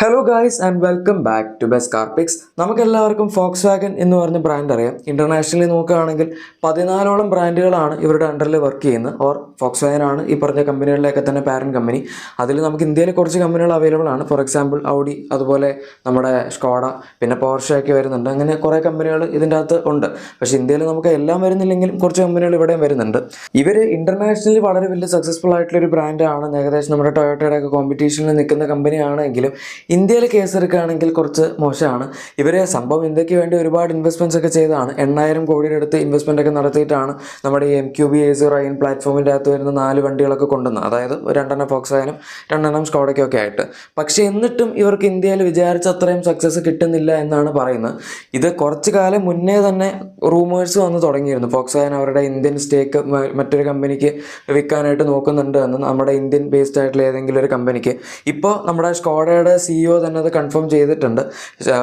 Hello guys and welcome back to best car picks. നമുക്കെല്ലാവർക്കും Volkswagen എന്ന് പറഞ്ഞ brand അറിയാം. ഇന്റർനാഷണലി നോക്കുകയാണെങ്കിൽ 14ഓളം ബ്രാൻഡുകളാണ് ഇവരുടെ അണ്ടറിൽ വർക്ക് ചെയ്യുന്നത്. ഓർ ഫോക്സ് വാഗൻ ആണ് ഈ പറഞ്ഞ കമ്പനികളിലേക്ക് തന്നെ പാരന്റ് കമ്പനി. അതിൽ നമുക്ക് ഇന്ത്യയിൽ കുറച്ച് കമ്പനികൾ അവൈലബിൾ ആണ്. ഫോർ എക്സാമ്പിൾ ഔഡി, അതുപോലെ നമ്മുടെ സ്കോഡ, പിന്നെ പോർഷയൊക്കെ വരുന്നുണ്ട്. അങ്ങനെ കുറേ കമ്പനികൾ ഇതിൻ്റെ അകത്ത് ഉണ്ട്. പക്ഷേ ഇന്ത്യയിൽ നമുക്ക് എല്ലാം വരുന്നില്ലെങ്കിലും കുറച്ച് കമ്പനികൾ ഇവിടെയും വരുന്നുണ്ട്. ഇവർ ഇന്റർനാഷണലി വളരെ വലിയ സക്സസ്ഫുൾ ആയിട്ടുള്ള ഒരു ബ്രാൻഡാണ്. ഏകദേശം നമ്മുടെ ടൊയോട്ടയുടെ ഒക്കെ കോമ്പറ്റീഷനിൽ നിൽക്കുന്ന കമ്പനിയാണെങ്കിലും ഇന്ത്യയിലെ കേസ് എടുക്കുകയാണെങ്കിൽ കുറച്ച് മോശമാണ്. ഇവർ സംഭവം ഇന്ത്യക്ക് വേണ്ടി ഒരുപാട് ഇൻവെസ്റ്റ്മെൻറ്റ്സ് ഒക്കെ ചെയ്തതാണ്. 8,000 കോടിയുടെ അടുത്ത് ഇൻവെസ്റ്റ്മെൻ്റ് ഒക്കെ നടത്തിയിട്ടാണ് നമ്മുടെ ഈ MQB A09 പ്ലാറ്റ്ഫോമിൻ്റെ അകത്ത് വരുന്ന 4 വണ്ടികളൊക്കെ കൊണ്ടുവന്നത്. അതായത് 2 ഫോക്സ് വാഗനും 2 സ്കോഡയ്ക്കും ഒക്കെ ആയിട്ട്. പക്ഷേ എന്നിട്ടും ഇവർക്ക് ഇന്ത്യയിൽ വിചാരിച്ച അത്രയും സക്സസ് കിട്ടുന്നില്ല എന്നാണ് പറയുന്നത്. ഇത് കുറച്ച് കാലം മുന്നേ തന്നെ റൂമേഴ്സ് വന്ന് തുടങ്ങിയിരുന്നു. ഫോക്സ് വാഗൻ അവരുടെ ഇന്ത്യൻ സ്റ്റേക്ക് മറ്റൊരു കമ്പനിക്ക് വിൽക്കാനായിട്ട് നോക്കുന്നുണ്ട് എന്ന്, നമ്മുടെ ഇന്ത്യൻ ബേസ്ഡ് ആയിട്ടുള്ള ഏതെങ്കിലും ഒരു കമ്പനിക്ക്. ഇപ്പോൾ നമ്മുടെ സ്കോഡയുടെ CEO തന്നെ അത് കൺഫേം ചെയ്തിട്ടുണ്ട്.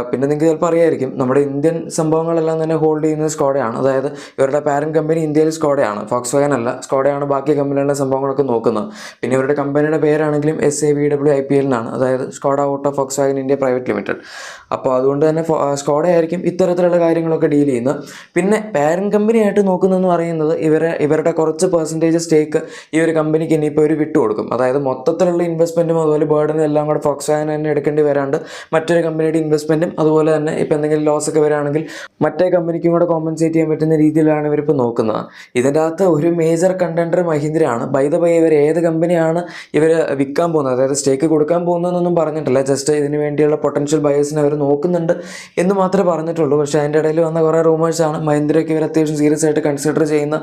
പിന്നെ നിങ്ങൾക്ക് ചിലപ്പോൾ അറിയായിരിക്കും, നമ്മുടെ ഇന്ത്യൻ സംഭവങ്ങളെല്ലാം തന്നെ ഹോൾഡ് ചെയ്യുന്നത് സ്കോഡയാണ്. അതായത് ഇവരുടെ പാരന്റ് കമ്പനി ഇന്ത്യയിൽ സ്കോഡയാണ്, ഫോക്സ് വാഗൻ അല്ല. സ്കോഡയാണ് ബാക്കി കമ്പനികളുടെ സംഭവങ്ങളൊക്കെ നോക്കുന്നത്. പിന്നെ ഇവരുടെ കമ്പനിയുടെ പേരാണെങ്കിലും SAVWIPL എന്നാണ്, അതായത് Skoda auto Volkswagen India private limited. അപ്പോൾ അതുകൊണ്ട് തന്നെ സ്കോഡയായിരിക്കും ഇത്തരത്തിലുള്ള കാര്യങ്ങളൊക്കെ ഡീൽ ചെയ്യുന്നത്. പിന്നെ പാരന്റ് കമ്പനിയായിട്ട് നോക്കുന്നതെന്ന് പറയുന്നത് ഇവരുടെ കുറച്ച് പെർസെൻറ്റേജ് സ്റ്റേക്ക് ഈ ഒരു കമ്പനിക്ക് ഇനിയിപ്പോൾ ഒരു വിട്ടുകൊടുക്കും. അതായത് മൊത്തത്തിലുള്ള ഇൻവെസ്റ്റ്മെൻറ്റും അതുപോലെ ബേർഡനും എല്ലാം കൂടെ ഫോക്സ് വാഗൻ തന്നെ എടുക്കേണ്ടി വരാണ്ട് മറ്റൊരു കമ്പനിയുടെ ഇൻവെസ്റ്റ്മെൻറ്റും അതുപോലെ തന്നെ ഇപ്പോൾ എന്തെങ്കിലും ലോസ് ഒക്കെ വരികയാണെങ്കിൽ മറ്റേ കമ്പനിക്കും കൂടെ കോമ്പൻസേറ്റ് ചെയ്യാൻ പറ്റുന്ന രീതിയിലാണ് ഇവരിപ്പോൾ നോക്കുന്നത്. ഇതിൻ്റെ അകത്ത് ഒരു മേജർ കണ്ടൻഡർ മഹീന്ദ്രയാണ്. ബൈ ദ വേ ഇവർ ഏത് കമ്പനിയാണ് ഇവർ വിൽക്കാൻ പോകുന്നത്, അതായത് സ്റ്റേക്ക് കൊടുക്കാൻ പോകുന്നതെന്നൊന്നും പറഞ്ഞിട്ടില്ല. ജസ്റ്റ് ഇതിന് വേണ്ടിയുള്ള പൊട്ടൻഷ്യൽ ബയേഴ്സിനെ അവർ നോക്കുന്നുണ്ട് എന്ന് മാത്രമേ പറഞ്ഞിട്ടുള്ളൂ. പക്ഷേ അതിൻ്റെ ഇടയിൽ വന്ന കുറേ റൂമേഴ്സാണ് മഹീന്ദ്രയ്ക്ക് ഇവർ അത്യാവശ്യം സീരിയസ് ആയിട്ട് കൺസിഡർ ചെയ്യുന്ന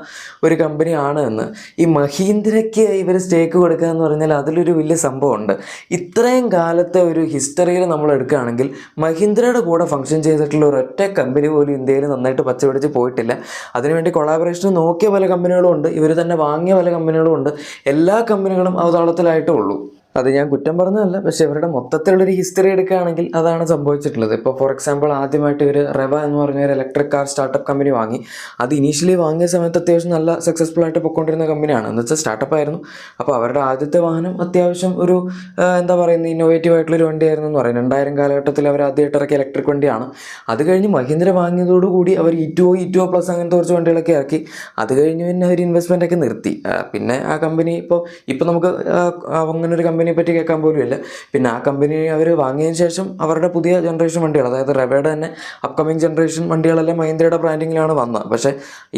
ഒരു കമ്പനിയാണ് എന്ന്. ഈ മഹീന്ദ്രയ്ക്ക് ഇവർ സ്റ്റേക്ക് കൊടുക്കുക എന്ന് പറഞ്ഞാൽ അതിലൊരു വലിയ സംഭവമുണ്ട്. ഇത്രയും കാലത്തെ ഒരു ഹിസ്റ്ററിയിൽ നമ്മൾ എടുക്കുകയാണെങ്കിൽ മഹീന്ദ്രയുടെ കൂടെ ഫംഗ്ഷൻ ചെയ്തിട്ടുള്ള ഒരൊറ്റ കമ്പനി പോലും ഇന്ത്യയിൽ നന്നായിട്ട് പച്ചപിടിച്ച് പോയിട്ടില്ല. അതിനുവേണ്ടി കൊളാബറേഷൻ നോക്കിയ പല കമ്പനികളും ഉണ്ട്, ഇവർ തന്നെ വാങ്ങിയ പല കമ്പനികളും ഉണ്ട്. എല്ലാ കമ്പനികളും അവതാളത്തിലായിട്ടേ ഉള്ളൂ. അത് ഞാൻ കുറ്റം പറഞ്ഞതല്ല, പക്ഷേ ഇവരുടെ മൊത്തത്തിലുള്ളൊരു ഹിസ്റ്ററി എടുക്കുകയാണെങ്കിൽ അതാണ് സംഭവിച്ചിട്ടുള്ളത്. ഇപ്പോൾ ഫോർ എക്സാമ്പിൾ ആദ്യമായിട്ട് ഇവർ റെവ എന്ന് പറഞ്ഞ ഒരു ഇലക്ട്രിക് കാർ സ്റ്റാർട്ടപ്പ് കമ്പനി വാങ്ങി. അത് ഇനീഷ്യലി വാങ്ങിയ സമയത്ത് അത്യാവശ്യം നല്ല സക്സസ്ഫുൾ ആയിട്ട് പൊയ്ക്കൊണ്ടിരുന്ന കമ്പനിയാണ്. എന്ന് വെച്ചാൽ സ്റ്റാർട്ടപ്പ് ആയിരുന്നു. അപ്പോൾ അവരുടെ ആദ്യത്തെ വാഹനം അത്യാവശ്യം ഒരു എന്താ പറയുന്നത്, ഇന്നോവേറ്റീവ് ആയിട്ടുള്ളൊരു വണ്ടിയായിരുന്നു എന്ന് പറയും. 2000 കാലഘട്ടത്തിൽ അവർ ആദ്യമായിട്ട് ഇറക്കിയ ഇലക്ട്രിക് വണ്ടിയാണ്. അത് കഴിഞ്ഞ് മഹീന്ദ്ര വാങ്ങിയതോടുകൂടി അവർ E2O പ്ലസ് അങ്ങനത്തെ കുറച്ച് വണ്ടികളൊക്കെ ഇറക്കി. അത് കഴിഞ്ഞ് പിന്നെ അവർ ഇൻവെസ്റ്റ്മെൻ്റ് ഒക്കെ നിർത്തി. പിന്നെ ആ കമ്പനി ഇപ്പോൾ നമുക്ക് അങ്ങനെ ഒരു കമ്പനിയെ പറ്റി കേൾക്കാൻ പോലും ഇല്ല. പിന്നെ ആ കമ്പനി അവർ വാങ്ങിയതിന് ശേഷം അവരുടെ പുതിയ ജനറേഷൻ വണ്ടികൾ, അതായത് റെവയുടെ തന്നെ അപ്കമിങ് ജനറേഷൻ വണ്ടികളെല്ലാം മഹീന്ദ്രയുടെ ബ്രാൻഡിങ്ങിലാണ് വന്നത്. പക്ഷേ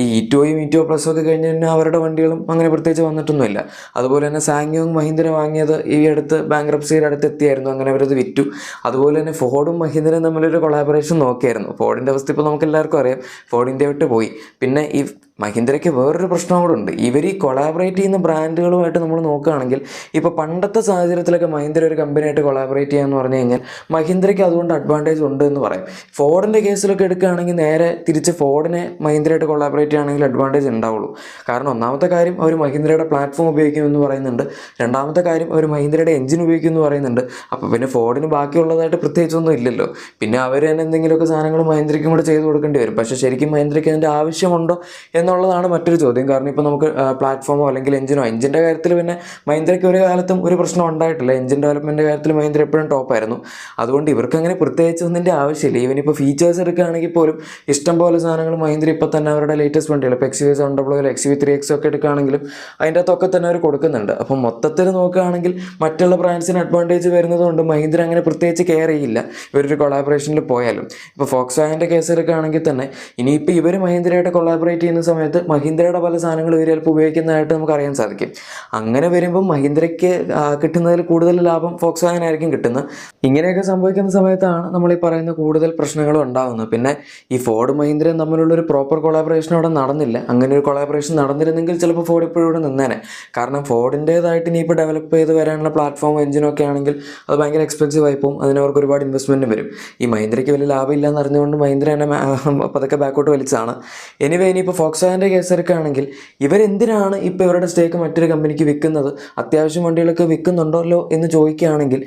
ഈ E2 പ്ലസും ഒക്കെ കഴിഞ്ഞ് തന്നെ അവരുടെ വണ്ടികളും അങ്ങനെ പ്രത്യേകിച്ച് വന്നിട്ടൊന്നുമില്ല. അതുപോലെ തന്നെ സാങ്യോങ് മഹീന്ദ്ര വാങ്ങിയത് ഈ അടുത്ത് ബാങ്ക്രപ്സിയുടെ അടുത്ത് എത്തിയായിരുന്നു. അങ്ങനെ അവരത് വിറ്റു. അതുപോലെ തന്നെ ഫോർഡും മഹീന്ദ്രയും തമ്മിലൊരു കൊളാബറേഷൻ നോക്കിയായിരുന്നു. ഫോർഡിൻ്റെ അവസ്ഥ ഇപ്പോൾ നമുക്ക് എല്ലാവർക്കും അറിയാം, ഫോർഡ് ഇന്ത്യ വിട്ട് പോയി. പിന്നെ ഈ മഹീന്ദ്രയ്ക്ക് വേറൊരു പ്രശ്നം കൂടെ ഉണ്ട്. ഇവർ ഈ കൊളാബറേറ്റ് ചെയ്യുന്ന ബ്രാൻഡുകളുമായിട്ട് നമ്മൾ നോക്കുകയാണെങ്കിൽ ഇപ്പോൾ പണ്ടത്തെ സാഹചര്യത്തിലൊക്കെ മഹീന്ദ്ര ഒരു കമ്പനിയായിട്ട് കൊളാബറേറ്റ് ചെയ്യാന്ന് പറഞ്ഞു കഴിഞ്ഞാൽ മഹീന്ദ്രയ്ക്ക് അതുകൊണ്ട് അഡ്വാൻറ്റേജ് ഉണ്ട് എന്ന് പറയും. ഫോർഡിൻ്റെ കേസിലൊക്കെ എടുക്കുകയാണെങ്കിൽ നേരെ തിരിച്ച് ഫോർഡിനെ മഹീന്ദ്രയായിട്ട് കൊളാബറേറ്റ് ചെയ്യുകയാണെങ്കിൽ അഡ്വാൻറ്റേജ് ഉണ്ടാവുള്ളൂ. കാരണം ഒന്നാമത്തെ കാര്യം അവർ മഹീന്ദ്രയുടെ പ്ലാറ്റ്ഫോം ഉപയോഗിക്കുമെന്ന് പറയുന്നുണ്ട്. രണ്ടാമത്തെ കാര്യം അവർ മഹീന്ദ്രയുടെ എഞ്ചിൻ ഉപയോഗിക്കുമെന്ന് പറയുന്നുണ്ട്. അപ്പോൾ പിന്നെ ഫോർഡിന് ബാക്കിയുള്ളതായിട്ട് പ്രത്യേകിച്ചൊന്നും ഇല്ലല്ലോ. പിന്നെ അവർ തന്നെ എന്തെങ്കിലുമൊക്കെ സാധനങ്ങൾ മഹീന്ദ്രയ്ക്കും കൂടെ ചെയ്ത് കൊടുക്കേണ്ടി വരും. പക്ഷേ ശരിക്കും മഹീന്ദ്രയ്ക്ക് അതിൻ്റെ ആവശ്യമുണ്ടോ എന്നുള്ളതാണ് മറ്റൊരു ചോദ്യം. കാരണം ഇപ്പോൾ നമുക്ക് പ്ലാറ്റ്ഫോമോ അല്ലെങ്കിൽ എഞ്ചിൻ്റെ കാര്യത്തിൽ പിന്നെ മഹീന്ദ്രയ്ക്ക് ഒരു കാലത്തും ഒരു പ്രശ്നം ഉണ്ടായിട്ടില്ല. എഞ്ചിൻ ഡെവലപ്മെൻറ്റ് കാര്യത്തിൽ മഹീന്ദ്ര എപ്പോഴും ടോപ്പായിരുന്നു. അതുകൊണ്ട് ഇവർക്ക് അങ്ങനെ പ്രത്യേകിച്ച് ഒന്നിൻ്റെ ആവശ്യമില്ല. ഈവൻ ഇപ്പോൾ ഫീച്ചേഴ്സ് എടുക്കുകയാണെങ്കിൽ പോലും ഇഷ്ടംപോലെ സാധനങ്ങൾ മഹീന്ദ്ര ഇപ്പോൾ തന്നെ അവരുടെ ലേറ്റസ്റ്റ് വണ്ടികൾ ഇപ്പോൾ XUV700 XUV3X ഒക്കെ എടുക്കുകയാണെങ്കിലും അതിൻ്റെ അകത്തൊക്കെ തന്നെ അവർ കൊടുക്കുന്നുണ്ട്. അപ്പം മൊത്തത്തിൽ നോക്കുകയാണെങ്കിൽ മറ്റുള്ള ബ്രാൻഡ്സിന് അഡ്വാൻറ്റേജ് വരുന്നതുകൊണ്ട് മഹീന്ദ്ര അങ്ങനെ പ്രത്യേകിച്ച് കെയർ ചെയ്യില്ല ഇവരൊരു കൊളാബറേഷനിൽ പോയാലും. ഇപ്പോൾ ഫോക്സ് വാഗൻ്റെ കേസ് എടുക്കുകയാണെങ്കിൽ തന്നെ ഇനിയിപ്പോൾ ഇവർ മഹീന്ദ്രയായിട്ട് കൊളാബറേറ്റ് ചെയ്യുന്ന സമയത്ത് മഹീന്ദ്രയുടെ പല സാധനങ്ങൾ ഇവർ ചിലപ്പോൾ ഉപയോഗിക്കുന്നതായിട്ട് നമുക്ക് അറിയാൻ സാധിക്കും. അങ്ങനെ വരുമ്പം മഹീന്ദ്രയ്ക്ക് കിട്ടുന്നതിൽ കൂടുതൽ ലാഭം ഫോക്സ് വാഗൻ ആയിരിക്കും കിട്ടുന്നത്. ഇങ്ങനെയൊക്കെ സംഭവിക്കുന്ന സമയത്താണ് നമ്മൾ ഈ പറയുന്ന കൂടുതൽ പ്രശ്നങ്ങളും ഉണ്ടാകുന്നത്. പിന്നെ ഈ ഫോർഡ് മഹീന്ദ്രയും തമ്മിലുള്ളൊരു പ്രോപ്പർ കൊളാബറേഷൻ അവിടെ നടന്നില്ല. അങ്ങനെ ഒരു കൊളാബറേഷൻ നടന്നിരുന്നെങ്കിൽ ചിലപ്പോൾ ഫോർഡ് ഇപ്പോഴും ഇവിടെ നിന്നേനെ. കാരണം ഫോർഡിൻ്റേതായിട്ട് ഇനിയിപ്പോൾ ഡെവലപ്പ് ചെയ്ത് വരാനുള്ള പ്ലാറ്റ്ഫോം എഞ്ചിനൊക്കെ ആണെങ്കിൽ അത് ഭയങ്കര എക്സ്പെൻസീവ് ആയി പോകും. അതിനവർക്ക് ഒരുപാട് ഇൻവെസ്റ്റ്മെൻറ്റും വരും. ഈ മഹീന്ദ്രയ്ക്ക് വലിയ ലാഭമില്ല എന്ന് അറിഞ്ഞുകൊണ്ട് മഹീന്ദ്ര തന്നെ പതൊക്കെ ബാക്കോട്ട് വലിച്ചാണ്. എനിവേ ഇനിയിപ്പോൾ ഫോക്സ് വാഗന്റെ കേസ് എടുക്കുകയാണെങ്കിൽ ഇവരെന്തിനാണ് ഇപ്പോൾ ഇവരുടെ സ്റ്റേക്ക് മറ്റൊരു കമ്പനിക്ക് വിൽക്കുന്നത്? അത്യാവശ്യം വണ്ടികളൊക്കെ വിൽക്കുന്നുണ്ടല്ലോ എന്ന് ചോദിക്കുകയാണെങ്കിൽ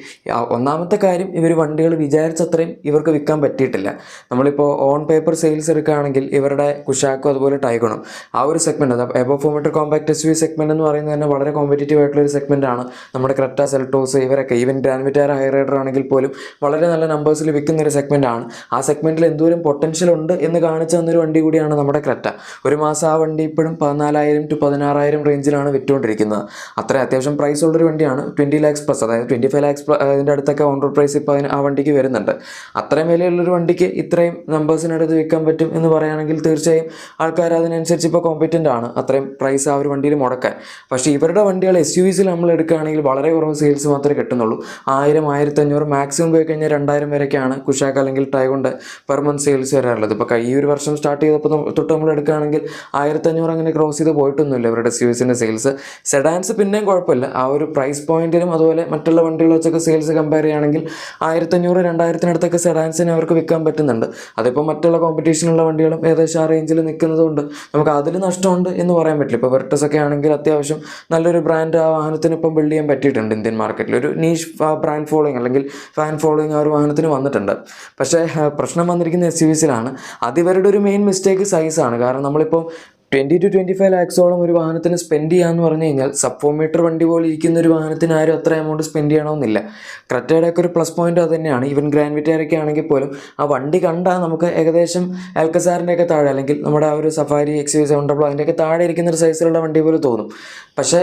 ഒന്നാമത്തെ കാര്യം, ഇവർ വണ്ടികൾ വിചാരിച്ചത്രയും ഇവർക്ക് വിൽക്കാൻ പറ്റിയിട്ടില്ല. നമ്മളിപ്പോൾ ഓൺ പേപ്പർ സെയിൽസ് എടുക്കുകയാണെങ്കിൽ ഇവരുടെ കുഷാക്കോ അതുപോലെ ടൈഗണും ആ ഒരു സെഗ്മെൻറ്റ്, അത് above 4 metre compact SUV segment എന്ന് പറയുന്നത് തന്നെ വളരെ കോമ്പറ്റീറ്റീവ് ആയിട്ടുള്ള ഒരു സെഗ്മെൻറ്റാണ്. നമ്മുടെ ക്രെറ്റ, സെൽട്ടോസ് ഇവരൊക്കെ, ഈവൻ ഗ്രാൻഡ് വിറ്റാര, ഹൈറൈഡർ ആണെങ്കിൽ പോലും വളരെ നല്ല നമ്പേഴ്സിൽ വിൽക്കുന്ന ഒരു സെഗ്മെൻറ്റാണ്. ആ സെഗ്മെൻറ്റിൽ എന്തോരം പൊട്ടൻഷ്യൽ ഉണ്ട് എന്ന് കാണിച്ചു തന്നൊരു വണ്ടി കൂടിയാണ് നമ്മുടെ ക്രെറ്റ. ഒരു മാസം ആ വണ്ടി ഇപ്പോഴും 14,000 to 16,000 റേഞ്ചിലാണ് വിറ്റുകൊണ്ടിരിക്കുന്നത്. അത്ര അത്യാവശ്യം പ്രൈസ് ഉള്ളൊരു വണ്ടിയാണ്. 20 lakhs പ്ലസ്, അതായത് 25 lakhs അതിൻ്റെ അടുത്തൊക്കെ ഓൺ റോഡ് പ്രൈസ് ഇപ്പോൾ ആ വണ്ടിക്ക് വരുന്നുണ്ട്. അത്രയും വിലയുള്ളൊരു വണ്ടിക്ക് ഇത്രയും നമ്പേഴ്സിനടുത്ത് വിൽക്കാൻ പറ്റും എന്ന് പറയുകയാണെങ്കിൽ തീർച്ചയായും ആൾക്കാർ അതിനനുസരിച്ച് ഇപ്പോൾ കോമ്പറ്റൻ്റ് ആണ് അത്രയും പ്രൈസ് ആ ഒരു വണ്ടിയിൽ മുടക്കാൻ. പക്ഷേ ഇവരുടെ വണ്ടികൾ SUVs നമ്മൾ എടുക്കുകയാണെങ്കിൽ വളരെ കുറവ് സെയിൽസ് മാത്രമേ കിട്ടുന്നുള്ളൂ. 1000, 1500, മാക്സിമം പോയി കഴിഞ്ഞാൽ 2000 വരെയൊക്കെയാണ് കുഷാക്ക് അല്ലെങ്കിൽ ടൈഗോണിൻ്റെ പെർ മന്ത് സെയിൽസ് വരാറുള്ളത്. ഇപ്പോൾ ഈ ഒരു വർഷം സ്റ്റാർട്ട് ചെയ്തപ്പോൾ തൊട്ട് നമ്മൾ എടുക്കുകയാണെങ്കിൽ 1500 അങ്ങനെ ക്രോസ് ചെയ്ത് പോയിട്ടൊന്നുമില്ല ഇവരുടെ SUVസിൻ്റെ സെയിൽസ്. സെഡാൻസ് പിന്നെയും കുഴപ്പമില്ല, ആ ഒരു പ്രൈസ് പോയിന്റിലും അതുപോലെ മറ്റുള്ള വണ്ടികൾ വെച്ചൊക്കെ സെയിൽസ് കമ്പയർ ചെയ്യുകയാണെങ്കിൽ 1500, 2000 സെഡാൻസിന് അവർക്ക് വിൽക്കാൻ പറ്റുന്നുണ്ട്. അതിപ്പോൾ മറ്റുള്ള കോമ്പറ്റീഷനുള്ള വണ്ടികളും ഏകദേശം ആ റേഞ്ചിൽ നിൽക്കുന്നത് കൊണ്ട് നമുക്ക് അതിൽ നഷ്ടമുണ്ട് എന്ന് പറയാൻ പറ്റില്ല. ഇപ്പോൾ വെർട്ടസ് ഒക്കെ ആണെങ്കിൽ അത്യാവശ്യം നല്ലൊരു ബ്രാൻഡ് ആ വാഹനത്തിന് ഇപ്പം ബിൽഡ് ചെയ്യാൻ പറ്റിയിട്ടുണ്ട്. ഇന്ത്യൻ മാർക്കറ്റിൽ ഒരു നീഷ് ബ്രാൻഡ് ഫോളോയിങ് അല്ലെങ്കിൽ ഫാൻ ഫോളോയിങ് ആ ഒരു വാഹനത്തിന് വന്നിട്ടുണ്ട്. പക്ഷേ പ്രശ്നം വന്നിരിക്കുന്ന SUVസിലാണ്. അത് ഇവരുടെ ഒരു മെയിൻ മിസ്റ്റേക്ക് സൈസാണ്. കാരണം നമ്മളിപ്പോൾ 20 to 25 lakhsോളം ഒരു വാഹനത്തിന് സ്പെൻഡ് ചെയ്യാന്ന് പറഞ്ഞു കഴിഞ്ഞാൽ സബ് 4 മീറ്റർ വണ്ടി പോലെ ഇരിക്കുന്ന ഒരു വാഹനത്തിന് ആരും അത്ര എമൗണ്ട് സ്പെൻഡ് ചെയ്യണമെന്നില്ല. ക്രെറ്റയുടെയൊക്കെ ഒരു പ്ലസ് പോയിന്റ് അത് തന്നെയാണ്. ഈവൻ ഗ്രാൻഡ് വിറ്റാരൊക്കെ ആണെങ്കിൽ പോലും ആ വണ്ടി കണ്ടാൽ നമുക്ക് ഏകദേശം ആൽക്കസാറിൻ്റെയൊക്കെ താഴെ, അല്ലെങ്കിൽ നമ്മുടെ ആ ഒരു സഫാരി XUV700 അതിൻ്റെയൊക്കെ താഴെ ഇരിക്കുന്ന ഒരു സൈസിലുള്ള വണ്ടി പോലെ തോന്നും. പക്ഷേ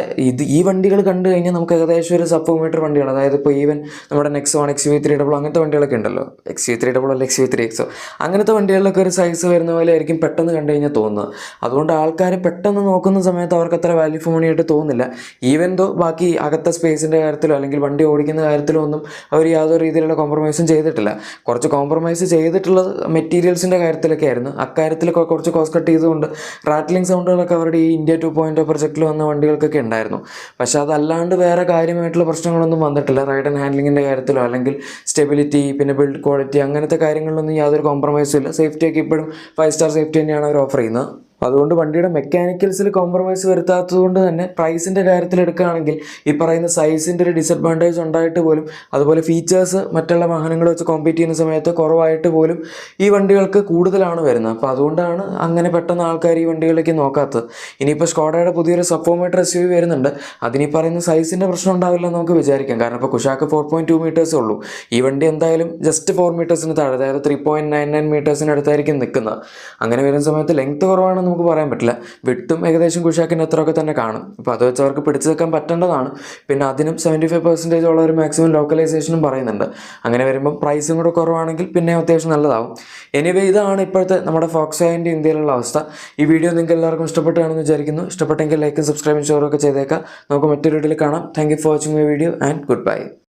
ഈ വണ്ടികൾ കണ്ടു കഴിഞ്ഞാൽ നമുക്ക് ഏകദേശം ഒരു സബ് 4 മീറ്റർ വണ്ടികൾ, അതായത് ഇപ്പോൾ ഈവൻ നമ്മുടെ നെക്സോൺ XUV300 അങ്ങനത്തെ വണ്ടികളൊക്കെ ഉണ്ടല്ലോ, XUV300 അല്ല XUV3XO, അങ്ങനത്തെ വണ്ടികളിലൊക്കെ ഒരു സൈസ് വരുന്ന പോലെ ആയിരിക്കും പെട്ടെന്ന് കണ്ടു കഴിഞ്ഞാൽ തോന്നുന്നത്. അതുകൊണ്ട് ആൾക്കാർ പെട്ടെന്ന് നോക്കുന്ന സമയത്ത് അവർക്ക് അത്ര വാല്യൂ ഫോർ മണി ആയിട്ട് തോന്നില്ല. ഈവൻ ദോ ബാക്കി അകത്തെ സ്പേസിൻ്റെ കാര്യത്തിലോ അല്ലെങ്കിൽ വണ്ടി ഓടിക്കുന്ന കാര്യത്തിലോ ഒന്നും അവർ യാതൊരു രീതിയിലുള്ള കോംപ്രമൈസും ചെയ്തിട്ടില്ല. കുറച്ച് കോംപ്രമൈസ് ചെയ്തിട്ടുള്ളത് മെറ്റീരിയൽസിൻ്റെ കാര്യത്തിലൊക്കെ ആയിരുന്നു. അക്കാര്യത്തിൽ കുറച്ച് കോസ്റ്റ് കട്ട് ചെയ്തുകൊണ്ട് റാറ്റ്ലിംഗ് സൗണ്ടുകളൊക്കെ അവരുടെ ഈ ഇന്ത്യ 2.0 പ്രൊജക്റ്റിൽ വന്ന വണ്ടികൾക്കൊക്കെ ഉണ്ടായിരുന്നു. പക്ഷേ അതല്ലാണ്ട് വേറെ കാര്യമായിട്ടുള്ള പ്രശ്നങ്ങളൊന്നും വന്നിട്ടില്ല. റൈഡ് ആൻഡ് ഹാൻഡ്ലിങ്ങിൻ്റെ കാര്യത്തിലോ അല്ലെങ്കിൽ സ്റ്റെബിലിറ്റി, പിന്നെ ബിൽഡ് ക്വാളിറ്റി, അങ്ങനത്തെ കാര്യങ്ങളിലൊന്നും യാതൊരു കോംപ്രമൈസും ഇല്ല. സേഫ്റ്റിയൊക്കെ ഇപ്പോഴും 5 സ്റ്റാർ സേഫ്റ്റി തന്നെയാണ് അവർ ഓഫർ ചെയ്യുന്നത്. അതുകൊണ്ട് വണ്ടിയുടെ മെക്കാനിക്കൽസിൽ കോംപ്രമൈസ് വരുത്താത്തത് കൊണ്ട് തന്നെ പ്രൈസിൻ്റെ കാര്യത്തിൽ എടുക്കുകയാണെങ്കിൽ ഈ പറയുന്ന സൈസിൻ്റെ ഒരു ഡിസഡ്വാൻറ്റേജ് ഉണ്ടായിട്ട് പോലും, അതുപോലെ ഫീച്ചേഴ്സ് മറ്റുള്ള വാഹനങ്ങൾ വെച്ച് കോമ്പീറ്റ് ചെയ്യുന്ന സമയത്ത് കുറവായിട്ട് പോലും ഈ വണ്ടികൾക്ക് കൂടുതലാണ് വരുന്നത്. അപ്പോൾ അതുകൊണ്ടാണ് അങ്ങനെ പെട്ടെന്ന് ആൾക്കാർ ഈ വണ്ടികളിലേക്ക് നോക്കാത്തത്. ഇനിയിപ്പോൾ സ്കോഡയുടെ പുതിയൊരു സബ് 4 മീറ്റർ SUV വരുന്നുണ്ട്. അതിനീ പറയുന്ന സൈസിൻ്റെ പ്രശ്നം ഉണ്ടാവില്ല എന്ന് നമുക്ക് വിചാരിക്കാം. കാരണം ഇപ്പോൾ കുഷാക്ക് 4.2 മീറ്റേഴ്സേ ഉള്ളൂ. ഈ വണ്ടി എന്തായാലും ജസ്റ്റ് 4 മീറ്റേഴ്സിന് താഴെ, അതായത് 3.99 മീറ്റേഴ്സിന് അടുത്തായിരിക്കും നിൽക്കുന്നത്. അങ്ങനെ വരുന്ന സമയത്ത് ലെങ്ത് കുറവാണ് നമുക്ക് പറയാൻ പറ്റില്ല. വിട്ടും ഏകദേശം കുഷാക്കിൻ്റെ അത്രയൊക്കെ തന്നെ കാണും. അപ്പോൾ അത് വെച്ച് അവർക്ക് പിടിച്ചു നിൽക്കാൻ പറ്റേണ്ടതാണ്. പിന്നെ അതിനും 75% ഉള്ള ഒരു മാക്സിമം ലോക്കലൈസേഷനും പറയുന്നുണ്ട്. അങ്ങനെ വരുമ്പം പ്രൈസും കൂടെ കുറവാണെങ്കിൽ പിന്നെ അത്യാവശ്യം നല്ലതാവും. എനിവേ, ഇതാണ് ഇപ്പോഴത്തെ നമ്മുടെ ഫോക്സ് വാഗൻ്റെ ഇന്ത്യയിലുള്ള അവസ്ഥ. ഈ വീഡിയോ നിങ്ങൾക്ക് എല്ലാവർക്കും ഇഷ്ടപ്പെട്ടാണെന്ന് വിചാരിക്കുന്നു. ഇഷ്ടപ്പെട്ടെങ്കിൽ ലൈക്കും സബ്സ്ക്രൈബും ഷെയറും ഒക്കെ ചെയ്തേക്കാം. നമുക്ക് മറ്റൊരു വീഡിയോയിൽ കാണാം. Thank you for watching my video and good bye.